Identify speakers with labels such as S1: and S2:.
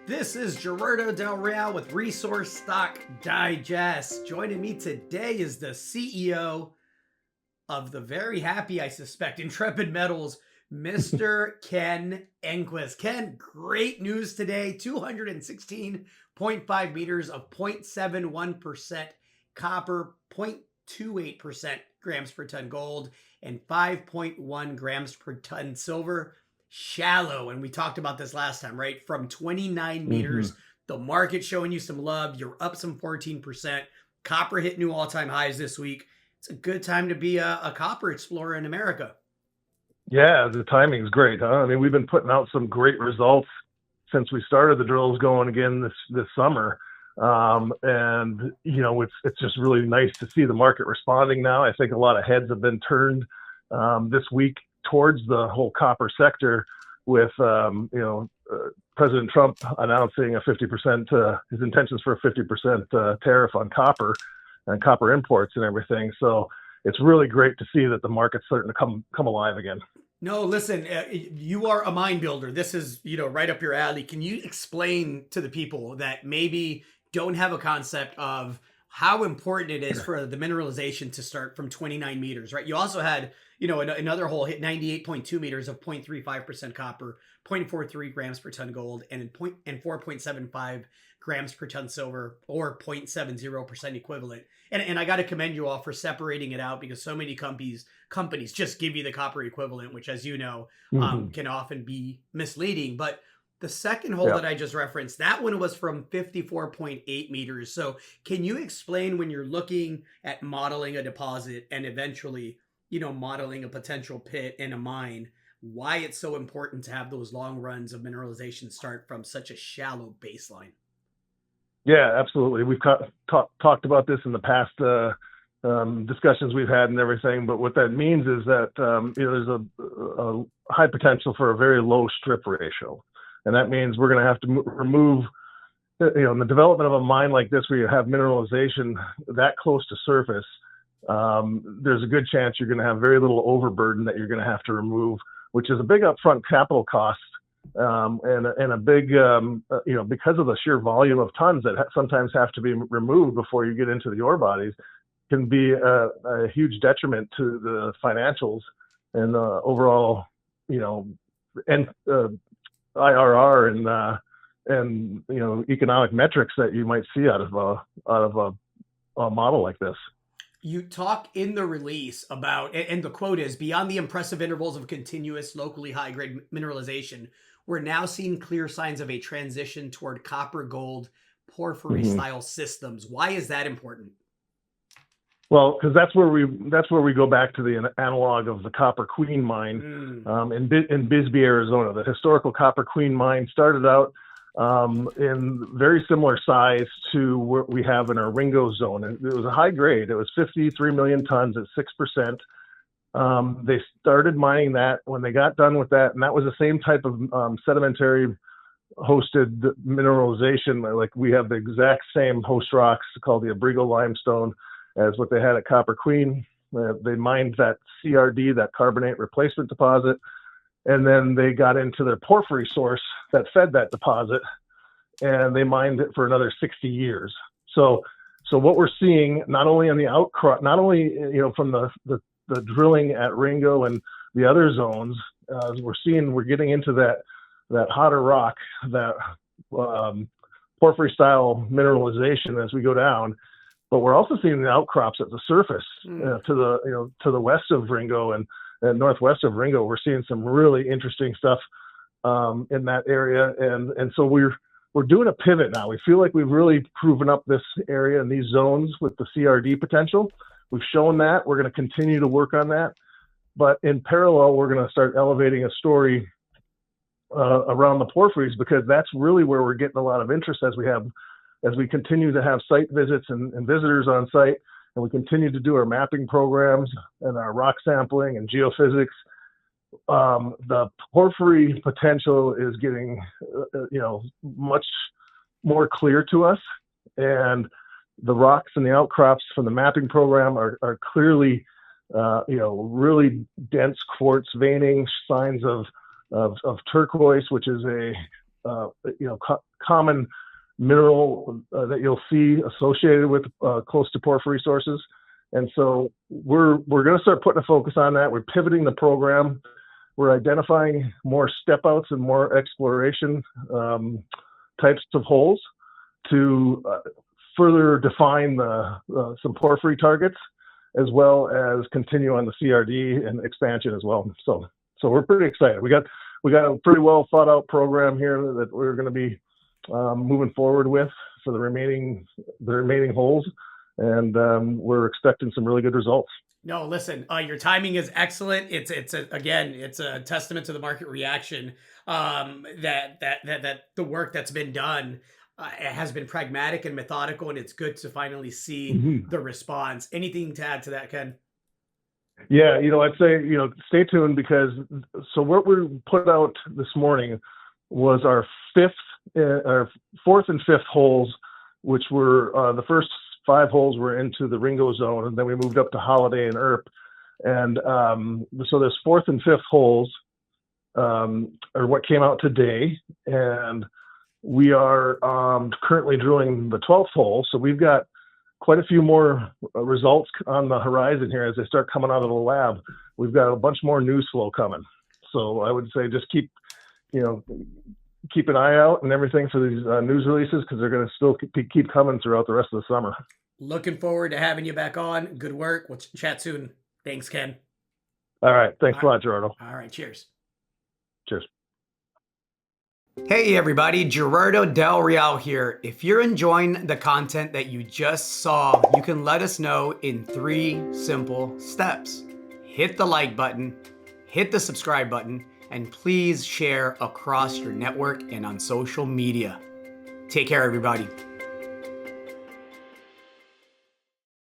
S1: This is Gerardo Del Real with Resource Stock Digest. Joining me today is the CEO of the very happy, I suspect, Intrepid Metals, Mr. Ken Engquist. Ken, great news today. 216.5 meters of 0.71% copper, 0.28% grams per ton gold, and 5.1 grams per ton silver. Shallow, and we talked about this last time, right? From 29 meters, the market showing you some love. You're up some 14%. Copper hit new all-time highs this week. It's a good time to be a copper explorer in America.
S2: Yeah, the timing is great, huh? I mean, we've been putting out some great results since we started the drills going again this summer. And you know, it's just really nice to see the market responding now. I think a lot of heads have been turned this week towards the whole copper sector with President Trump announcing a 50% his intentions for a 50% tariff on copper and copper imports and everything. So it's really great to see that the market's starting to come alive again.
S1: No, listen, you are a mind builder. This is, right up your alley. Can you explain to the people that maybe don't have a concept of how important it is for the mineralization to start from 29 meters, right? You also had, another hole hit 98.2 meters of 0.35% copper, 0.43 grams per ton gold, and 4.75 grams per ton silver, or 0.70% equivalent. And I got to commend you all for separating it out, because so many companies just give you the copper equivalent, which, as you know, can often be misleading. But the second hole that I just referenced, that one was from 54.8 meters. So can you explain, when you're looking at modeling a deposit and eventually, modeling a potential pit in a mine, why it's so important to have those long runs of mineralization start from such a shallow baseline?
S2: Yeah, absolutely. We've talked about this in the past discussions we've had and everything. But what that means is that there's a high potential for a very low strip ratio. And that means we're going to have to remove, in the development of a mine like this, where you have mineralization that close to surface, there's a good chance you're going to have very little overburden that you're going to have to remove, which is a big upfront capital cost, and a big, because of the sheer volume of tons that sometimes have to be removed before you get into the ore bodies, can be a huge detriment to the financials and the overall, IRR and economic metrics that you might see out of a model like this.
S1: You talk in the release about, and the quote is, beyond the impressive intervals of continuous locally high-grade mineralization, we're now seeing clear signs of a transition toward copper gold porphyry style systems. Why is that important?
S2: Well, because that's where we go back to the analog of the Copper Queen mine in Bisbee, Arizona. The historical Copper Queen mine started out in very similar size to what we have in our Ringo zone. And it was a high grade. It was 53 million tons at 6%. They started mining that when they got done with that, and that was the same type of sedimentary hosted mineralization. Like, we have the exact same host rocks called the Abrigo limestone as what they had at Copper Queen. They mined that CRD, that carbonate replacement deposit, and then they got into their porphyry source that fed that deposit, and they mined it for another 60 years. So what we're seeing, not only on the outcrop, not only from the drilling at Ringo and the other zones, we're getting into that hotter rock, that porphyry style mineralization as we go down. But we're also seeing the outcrops at the surface to the west of Ringo and northwest of Ringo. We're seeing some really interesting stuff in that area, and so we're doing a pivot now. We feel like we've really proven up this area and these zones with the CRD potential. We've shown that. We're going to continue to work on that, but in parallel, we're going to start elevating a story around the porphyries, because that's really where we're getting a lot of interest as we continue to have site visits and visitors on site, and we continue to do our mapping programs and our rock sampling and geophysics. The porphyry potential is getting, much more clear to us, and the rocks and the outcrops from the mapping program are clearly, really dense quartz veining, signs of turquoise, which is a common mineral that you'll see associated with close to porphyry sources. And so we're going to start putting a focus on that. We're pivoting the program. We're identifying more step outs and more exploration types of holes to further define some porphyry targets, as well as continue on the CRD and expansion as well. So we're pretty excited. We got a pretty well thought out program here that we're going to be moving forward with for the remaining holes, and we're expecting some really good results.
S1: No, listen, your timing is excellent. It's a testament to the market reaction that the work that's been done has been pragmatic and methodical, and it's good to finally see the response. Anything to add to that, Ken?
S2: Yeah, I'd say, stay tuned, because what we put out this morning was our fourth and fifth holes, which were the first 5 holes were into the Ringo zone, and then we moved up to Holiday and Earp. And so this fourth and fifth holes are what came out today, and we are currently drilling the 12th hole. So we've got quite a few more results on the horizon here as they start coming out of the lab. We've got a bunch more news flow coming. So I would say just keep an eye out and everything for these news releases, because they're going to still keep coming throughout the rest of the summer.
S1: Looking forward to having you back on. Good work. We'll chat soon. Thanks, Ken.
S2: All right. Thanks a lot, Gerardo.
S1: All right. Cheers.
S2: Cheers.
S1: Hey everybody, Gerardo Del Real here. If you're enjoying the content that you just saw, you can let us know in 3 simple steps. Hit the like button, hit the subscribe button, and please share across your network and on social media. Take care, everybody.